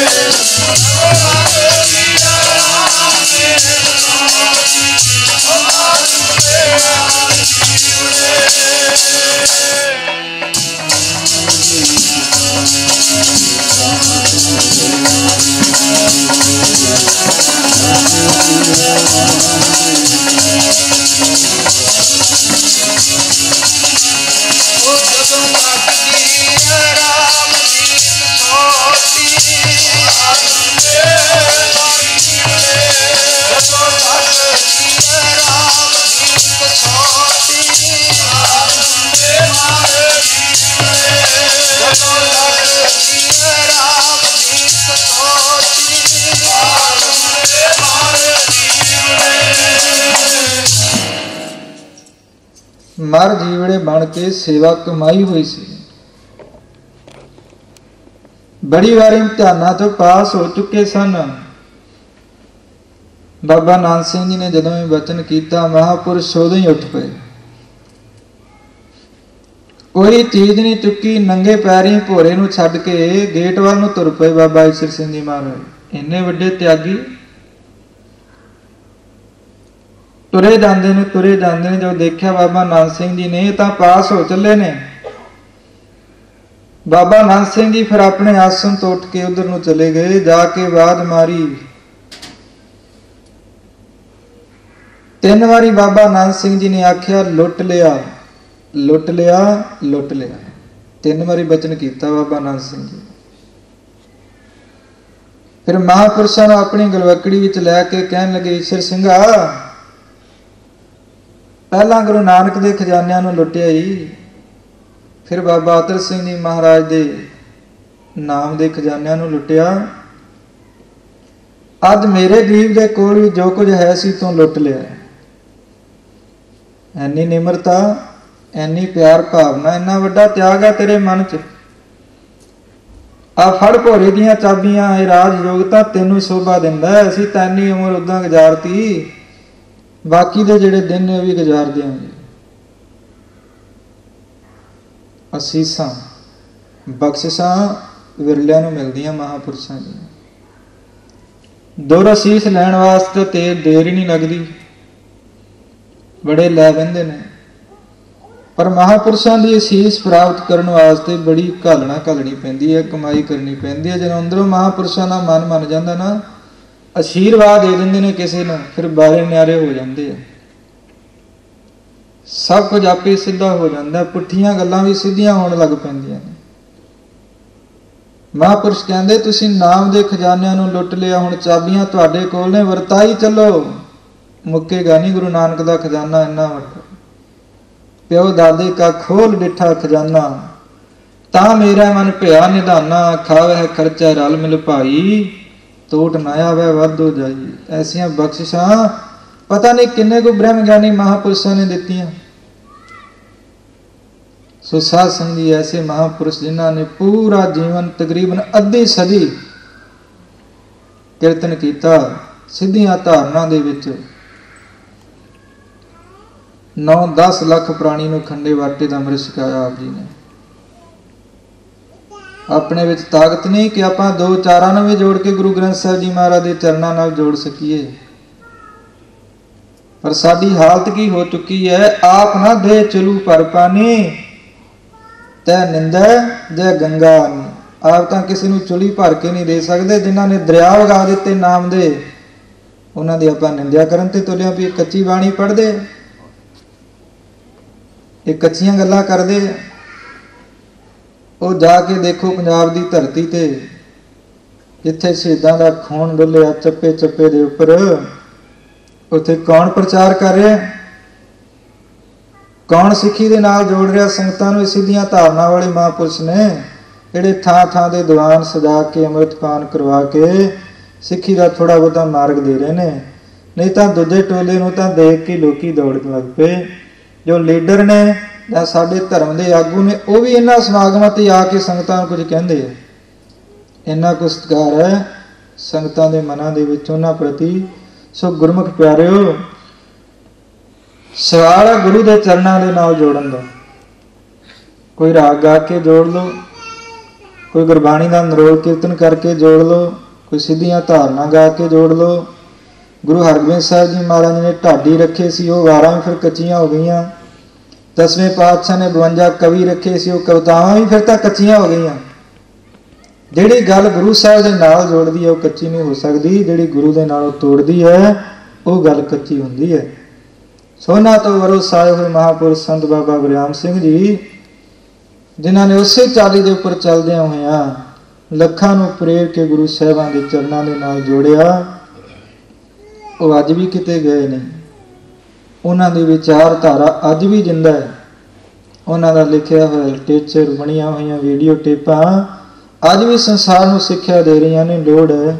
मर जीवड़े बन के सेवा कमाई हुई सी। बड़ी बार इम्तिहानां तो पास हो चुके सन। बाबा नानक सिंह जी ने जदों वचन किया, महापुरुष उदों ही उठ पे, कोई चीज नहीं चुकी, नंगे पैरी भोरे नूं छड्ड के गेट वाल नूं तुर पे बाबा ईसर सिंह जी महाराज। इन्ने वड्डे त्यागी तुरे जाते ने, तुरे जाते ने। जो देखा बाबा नानक सिंह जी ने तो पास हो चले ने। बाबा नानक सिंह जी फिर अपने आसन तो उठ के उधर नूं चले गए। जाके आवाज मारी, 3 बारी बाबा नानक सिंह जी ने आख्या, लुट लिया, लुट लिया, लुट लिया। 3 बारी बचन किया बाबा नानक सिंह जी। फिर महापुरुषों ने अपनी गलवकड़ी विच लैके कहन लगे, ईसर सिंघा, पहला गुरु नानक के खजानिया नूं लुटिया ही, फिर बाबा अतर सिंह जी महाराज के नाम के खजानिया नूं लुटिया। अज मेरे गरीब के कोल भी जो कुछ है सी तू लुट लिया। इन्नी निमरता, इन्नी प्यार भावना, इन्ना वड्डा त्याग है तेरे मन च। ਆ ਫੜ ਭੋਰੇ ਦੀਆਂ ਚਾਬੀਆਂ, ਇਹ ਰਾਜ ਯੋਗ ਤਾਂ ਤੈਨੂੰ ਸੋਭਾ ਦਿੰਦਾ। ਅਸੀਂ ਤਾਂ ਇੰਨੀ ਉਮਰ ਉਦਾਂ ਗੁਜ਼ਾਰਤੀ, ਬਾਕੀ ਦੇ ਜਿਹੜੇ ਦਿਨ ਨੇ ਉਹ ਵੀ ਗੁਜ਼ਾਰ ਦਿਆਂਗੇ। ਅਸੀਸਾਂ ਬਖਸ਼ਿਸ਼ਾਂ ਵਿਰਲਿਆਂ ਨੂੰ ਮਿਲਦੀਆਂ ਮਹਾਂਪੁਰਸ਼ਾਂ ਦੀਆਂ। ਦੁਰ ਅਸੀਸ ਲੈਣ ਵਾਸਤੇ ਤੇ ਦੇਰ ਹੀ ਨਹੀਂ ਲੱਗਦੀ, ਬੜੇ ਲੈ ਬਹਿੰਦੇ ਨੇ। ਪਰ ਮਹਾਂਪੁਰਸ਼ਾਂ ਦੀ ਅਸੀਸ ਪ੍ਰਾਪਤ ਕਰਨ ਵਾਸਤੇ ਬੜੀ ਘਾਲਣਾ ਘਾਲਣੀ ਪੈਂਦੀ ਹੈ, ਕਮਾਈ ਕਰਨੀ ਪੈਂਦੀ ਹੈ। ਜਦੋਂ ਅੰਦਰੋਂ ਮਹਾਂਪੁਰਸ਼ਾਂ ਦਾ ਮਨ ਮੰਨ ਜਾਂਦਾ ਨਾ, ਆਸ਼ੀਰਵਾਦ ਦੇ ਦਿੰਦੇ ਨੇ ਕਿਸੇ ਨੂੰ, ਫਿਰ ਬਾਰੇ ਨਿਆਰੇ ਹੋ ਜਾਂਦੇ ਆ। ਸਭ ਕੁਝ ਆਪੇ ਸਿੱਧਾ ਹੋ ਜਾਂਦਾ, ਪੁੱਠੀਆਂ ਗੱਲਾਂ ਵੀ ਸਿੱਧੀਆਂ ਹੋਣ ਲੱਗ ਪੈਂਦੀਆਂ ਨੇ। ਮਹਾਂਪੁਰਸ਼ ਕਹਿੰਦੇ ਤੁਸੀਂ ਨਾਮ ਦੇ ਖਜ਼ਾਨਿਆਂ ਨੂੰ ਲੁੱਟ ਲਿਆ, ਹੁਣ ਚਾਬੀਆਂ ਤੁਹਾਡੇ ਕੋਲ ਨੇ, ਵਰਤਾਈ ਚੱਲੋ, ਮੁੱਕੇਗਾ ਨਹੀਂ। ਗੁਰੂ ਨਾਨਕ ਦਾ ਖਜ਼ਾਨਾ ਇੰਨਾ ਵੱਡਾ, ਪਿਓ ਦਾਦੇ ਕਾ ਖੋਲ ਡਿੱਠਾ ਖਜ਼ਾਨਾ, ਤਾਂ ਮੇਰਾ ਮਨ ਭਿਆ ਨਿਧਾਨਾ, ਖਾਵਹਿ ਖਰਚਾ ਰਲ ਮਿਲ ਭਾਈ, ਤੋਟ ਨਾ ਆਵੈ ਵਾਧੋ ਜਾਈ। ਐਸੀਆਂ ਬਖਸ਼ਿਸ਼ਾਂ ਪਤਾ ਨਹੀਂ ਕਿੰਨੇ ਕੁ ਬ੍ਰਹਮ ਗਿਆਨੀ ਮਹਾਂਪੁਰਸ਼ਾਂ ਨੇ ਦਿੱਤੀਆਂ। ਸੋ ਸਾਧ ਸੰਗਤ ਜੀ, ਐਸੇ ਮਹਾਂਪੁਰਸ਼ ਜਿਨ੍ਹਾਂ ਨੇ ਪੂਰਾ ਜੀਵਨ ਤਕਰੀਬਨ ਅੱਧੀ ਸਦੀ ਕੀਰਤਨ ਕੀਤਾ, ਸਿੱਧੀਆਂ ਧਾਰਨਾ ਦੇ ਵਿੱਚ 9-10 ਲੱਖ ਪ੍ਰਾਣੀ ਨੂੰ ਖੰਡੇ ਵਾਟੇ ਦਾ ਅੰਮ੍ਰਿਤ ਛਕਾਇਆ ਆਪ ਜੀ ਨੇ। ਆਪਣੇ ਵਿੱਚ ਤਾਕਤ ਨਹੀਂ ਕਿ ਆਪਾਂ ਦੋ ਚਾਰਾਂ ਨੂੰ ਵੀ ਜੋੜ ਕੇ ਗੁਰੂ ਗ੍ਰੰਥ ਸਾਹਿਬ ਜੀ ਮਹਾਰਾਜ ਦੇ ਚਰਨਾਂ ਨਾਲ ਜੋੜ ਸਕੀਏ, ਪਰ ਸਾਡੀ ਹਾਲਤ ਕੀ ਹੋ ਚੁੱਕੀ ਹੈ। ਆਪ ਨਾ ਦੇ ਚਲੂ ਭਰ ਪਾਣੀ, ਤੈ ਨਿੰਦੈ ਜੈ ਗੰਗਾ। ਆਪ ਤਾਂ ਕਿਸੇ ਨੂੰ ਚੁਲੀ ਭਰ ਕੇ ਨਹੀਂ ਦੇ ਸਕਦੇ। ਜਿਨ੍ਹਾਂ ਨੇ ਦਰਿਆ ਵਗਾ ਦਿੱਤੇ ਨਾਮ ਦੇ, ਉਹਨਾਂ ਦੀ ਆਪਾਂ ਨਿੰਦਿਆ ਕਰਨ ਤੇ ਤੁਲਿਆ ਵੀ ਕੱਚੀ ਬਾਣੀ ਪੜ੍ਹਦੇ, ਇਹ ਕੱਚੀਆਂ ਗੱਲਾਂ ਕਰਦੇ। ਉਹ ਜਾ ਕੇ ਦੇਖੋ ਪੰਜਾਬ ਦੀ ਧਰਤੀ ਤੇ, ਜਿੱਥੇ ਸ਼ਹੀਦਾਂ ਦਾ ਖੂਨ ਡੁੱਲਿਆ ਚੱਪੇ ਚੱਪੇ ਦੇ ਉੱਪਰ, ਉੱਥੇ ਕੌਣ ਪ੍ਰਚਾਰ ਕਰ ਰਿਹਾ, ਕੌਣ ਸਿੱਖੀ ਦੇ ਨਾਲ ਜੋੜ ਰਿਹਾ ਸੰਗਤਾਂ ਨੂੰ। ਸਿੱਧੀਆਂ ਧਾਰਨਾ ਵਾਲੇ ਮਹਾਂਪੁਰਸ਼ ਨੇ, ਜਿਹੜੇ ਥਾਂ ਥਾਂ ਦੇ ਦੀਵਾਨ ਸਜਾ ਕੇ ਅੰਮ੍ਰਿਤਪਾਨ ਕਰਵਾ ਕੇ ਸਿੱਖੀ ਦਾ ਥੋੜ੍ਹਾ ਬਹੁਤਾ ਮਾਰਗ ਦੇ ਰਹੇ ਨੇ। ਨਹੀਂ ਤਾਂ ਦੂਜੇ ਟੋਲੇ ਨੂੰ ਤਾਂ ਦੇਖ ਕੇ ਲੋਕੀ ਦੌੜਨ ਲੱਗ ਪਏ। ਜੋ ਲੀਡਰ ਨੇ ਜਾਂ ਸਾਡੇ ਧਰਮ ਦੇ ਆਗੂ ਨੇ, ਉਹ ਵੀ ਇਹਨਾਂ ਸਮਾਗਮਾਂ ਤੇ ਆ ਕੇ ਸੰਗਤਾਂ ਨੂੰ ਕੁਝ ਕਹਿੰਦੇ ਆ। ਇੰਨਾ ਕੁ ਸਤਿਕਾਰ ਹੈ ਸੰਗਤਾਂ ਦੇ ਮਨਾਂ ਦੇ ਵਿੱਚ ਉਹਨਾਂ ਪ੍ਰਤੀ। ਸੋ ਗੁਰਮੁਖ ਪਿਆਰਿਓ, ਸਵਾਲ ਹੈ ਗੁਰੂ ਦੇ ਚਰਨਾਂ ਦੇ ਨਾਲ ਜੋੜਨ ਦਾ। ਕੋਈ ਰਾਗ ਗਾ ਕੇ ਜੋੜ ਲਓ, ਕੋਈ ਗੁਰਬਾਣੀ ਦਾ ਨਿਰੋਲ ਕੀਰਤਨ ਕਰਕੇ ਜੋੜ ਲਓ, ਕੋਈ ਸਿੱਧੀਆਂ ਧਾਰਨਾ ਗਾ ਕੇ ਜੋੜ ਲਓ। ਗੁਰੂ ਹਰਗੋਬਿੰਦ ਸਾਹਿਬ ਜੀ ਮਹਾਰਾਜ ਨੇ ਢਾਡੀ ਰੱਖੇ ਸੀ, ਉਹ ਵਾਰਾਂ ਵੀ ਫਿਰ ਕੱਚੀਆਂ ਹੋ ਗਈਆਂ। 10ਵੇਂ ਪਾਤਸ਼ਾਹ ਨੇ 52 ਕਵੀ ਰੱਖੇ ਸੀ, ਉਹ ਕਵਿਤਾਵਾਂ ਵੀ ਫਿਰ ਤਾਂ ਕੱਚੀਆਂ ਹੋ ਗਈਆਂ। ਜਿਹੜੀ ਗੱਲ ਗੁਰੂ ਸਾਹਿਬ ਦੇ ਨਾਲ ਜੋੜਦੀ ਹੈ ਉਹ ਕੱਚੀ ਨਹੀਂ ਹੋ ਸਕਦੀ, ਜਿਹੜੀ ਗੁਰੂ ਦੇ ਨਾਲ ਤੋੜਦੀ ਹੈ ਉਹ ਗੱਲ ਕੱਚੀ ਹੁੰਦੀ ਹੈ। ਸੋਨਾ ਤੋਂ ਵਰੋਸਾਏ ਹੋਏ ਮਹਾਂਪੁਰਸ਼ ਸੰਤ ਬਾਬਾ ਬਰਿਆਮ ਸਿੰਘ ਜੀ, ਜਿਨ੍ਹਾਂ ਨੇ ਉਸੇ ਚਾਲੀ ਦੇ ਉੱਪਰ ਚੱਲਦਿਆਂ ਹੋਇਆਂ ਲੱਖਾਂ ਨੂੰ ਪ੍ਰੇਰ ਕੇ ਗੁਰੂ ਸਾਹਿਬਾਂ ਦੇ ਚਰਨਾਂ ਦੇ ਨਾਲ ਜੋੜਿਆ, ਉਹ ਅੱਜ ਵੀ ਕਿਤੇ ਗਏ ਨਹੀਂ। ਉਹਨਾਂ ਦੀ ਵਿਚਾਰਧਾਰਾ ਅੱਜ ਵੀ ਜਿੰਦਾ ਹੈ। ਉਹਨਾਂ ਦਾ ਲਿਖਿਆ ਹੋਇਆ ਲਿਟਰੇਚਰ, ਬਣੀਆਂ ਹੋਈਆਂ ਵੀਡੀਓ ਟੇਪਾਂ ਅੱਜ ਵੀ ਸੰਸਾਰ ਨੂੰ ਸਿੱਖਿਆ ਦੇ ਰਹੀਆਂ ਨੇ। ਲੋੜ ਹੈ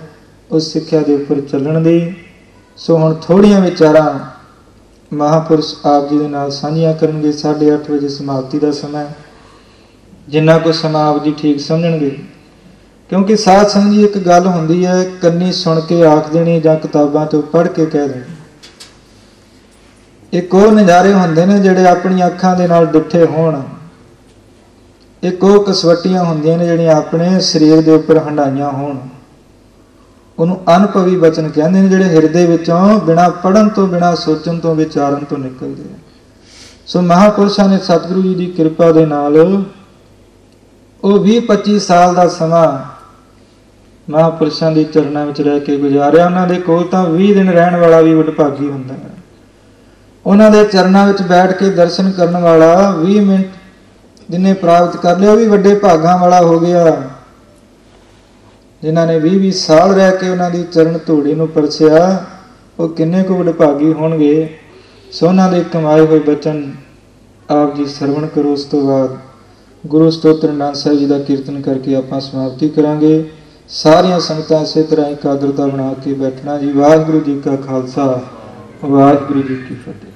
ਉਸ ਸਿੱਖਿਆ ਦੇ ਉੱਪਰ ਚੱਲਣ ਦੀ। ਸੋ ਹੁਣ ਥੋੜ੍ਹੀਆਂ ਵਿਚਾਰਾਂ ਮਹਾਂਪੁਰਸ਼ ਆਪ ਜੀ ਦੇ ਨਾਲ ਸਾਂਝੀਆਂ ਕਰਨਗੇ। 8:30 ਵਜੇ ਸਮਾਪਤੀ ਦਾ ਸਮਾਂ, ਜਿੰਨਾ ਕੁ ਸਮਾਂ ਆਪ ਜੀ ਠੀਕ ਸਮਝਣਗੇ। ਕਿਉਂਕਿ ਸਾਧ ਸੰਗਤ ਜੀ, ਇੱਕ ਗੱਲ ਹੁੰਦੀ ਹੈ ਕੰਨੀ ਸੁਣ ਕੇ ਆਖ ਦੇਣੀ ਜਾਂ ਕਿਤਾਬਾਂ ਤੋਂ ਪੜ੍ਹ ਕੇ ਕਹਿ ਦੇਣੀ। ਇੱਕ ਉਹ ਨਜ਼ਾਰੇ ਹੁੰਦੇ ਨੇ ਜਿਹੜੇ ਆਪਣੀਆਂ ਅੱਖਾਂ ਦੇ ਨਾਲ ਡਿੱਠੇ ਹੋਣ। ਇੱਕ ਉਹ ਕਸਵੱਟੀਆਂ ਹੁੰਦੀਆਂ ਨੇ ਜਿਹੜੀਆਂ ਆਪਣੇ ਸਰੀਰ ਦੇ ਉੱਪਰ ਹੰਡਾਈਆਂ ਹੋਣ। ਉਹਨੂੰ ਅਨੁਭਵੀ ਬਚਨ ਕਹਿੰਦੇ ਨੇ, ਜਿਹੜੇ ਹਿਰਦੇ ਵਿੱਚੋਂ ਬਿਨਾਂ ਪੜ੍ਹਨ ਤੋਂ, ਬਿਨਾਂ ਸੋਚਣ ਤੋਂ, ਵਿਚਾਰਨ ਤੋਂ ਨਿਕਲਦੇ ਆ। ਸੋ ਮਹਾਂਪੁਰਸ਼ਾਂ ਨੇ ਸਤਿਗੁਰੂ ਜੀ ਦੀ ਕਿਰਪਾ ਦੇ ਨਾਲ ਉਹ 20-25 ਸਾਲ ਦਾ ਸਮਾਂ ਮਹਾਂਪੁਰਸ਼ਾਂ ਦੇ ਚਰਨਾਂ ਵਿੱਚ ਰਹਿ ਕੇ ਗੁਜ਼ਾਰਿਆ। ਉਹਨਾਂ ਦੇ ਕੋਲ ਤਾਂ 20 ਦਿਨ ਰਹਿਣ ਵਾਲਾ ਵੀ ਵਡਭਾਗੀ ਹੁੰਦਾ ਹੈ। ਉਹਨਾਂ ਦੇ ਚਰਨਾਂ ਵਿੱਚ ਬੈਠ ਕੇ ਦਰਸ਼ਨ ਕਰਨ ਵਾਲਾ 20 ਮਿੰਟ ਜਿਹਨੇ ਪ੍ਰਾਪਤ ਕਰ ਲਿਆ, ਉਹ ਵੀ ਵੱਡੇ ਭਾਗਾਂ ਵਾਲਾ ਹੋ ਗਿਆ। ਜਿਨ੍ਹਾਂ ਨੇ 20-20 ਸਾਲ ਰਹਿ ਕੇ ਉਹਨਾਂ ਦੀ ਚਰਨ ਧੂੜੀ ਨੂੰ ਪਰਸਿਆ, ਉਹ ਕਿੰਨੇ ਕੁ ਵਡਭਾਗੀ ਹੋਣਗੇ। ਸੋ ਉਹਨਾਂ ਦੇ ਕਮਾਏ ਹੋਏ ਬਚਨ ਆਪ ਜੀ ਸਰਵਣ ਕਰੋ। ਉਸ ਤੋਂ ਬਾਅਦ ਗੁਰੂ ਸਤੋਤਰ ਨਾਨਕ ਸਾਹਿਬ ਜੀ ਦਾ ਕੀਰਤਨ ਕਰਕੇ ਆਪਾਂ ਸਮਾਪਤੀ ਕਰਾਂਗੇ। ਸਾਰੀਆਂ ਸੰਗਤਾਂ ਇਸੇ ਤਰ੍ਹਾਂ ਇਕਾਗਰਤਾ ਬਣਾ ਕੇ ਬੈਠਣਾ ਜੀ। ਵਾਹਿਗੁਰੂ ਜੀ ਕਾ ਖਾਲਸਾ, ਵਾਹਿਗੁਰੂ ਜੀ ਕੀ ਫਤਿਹ।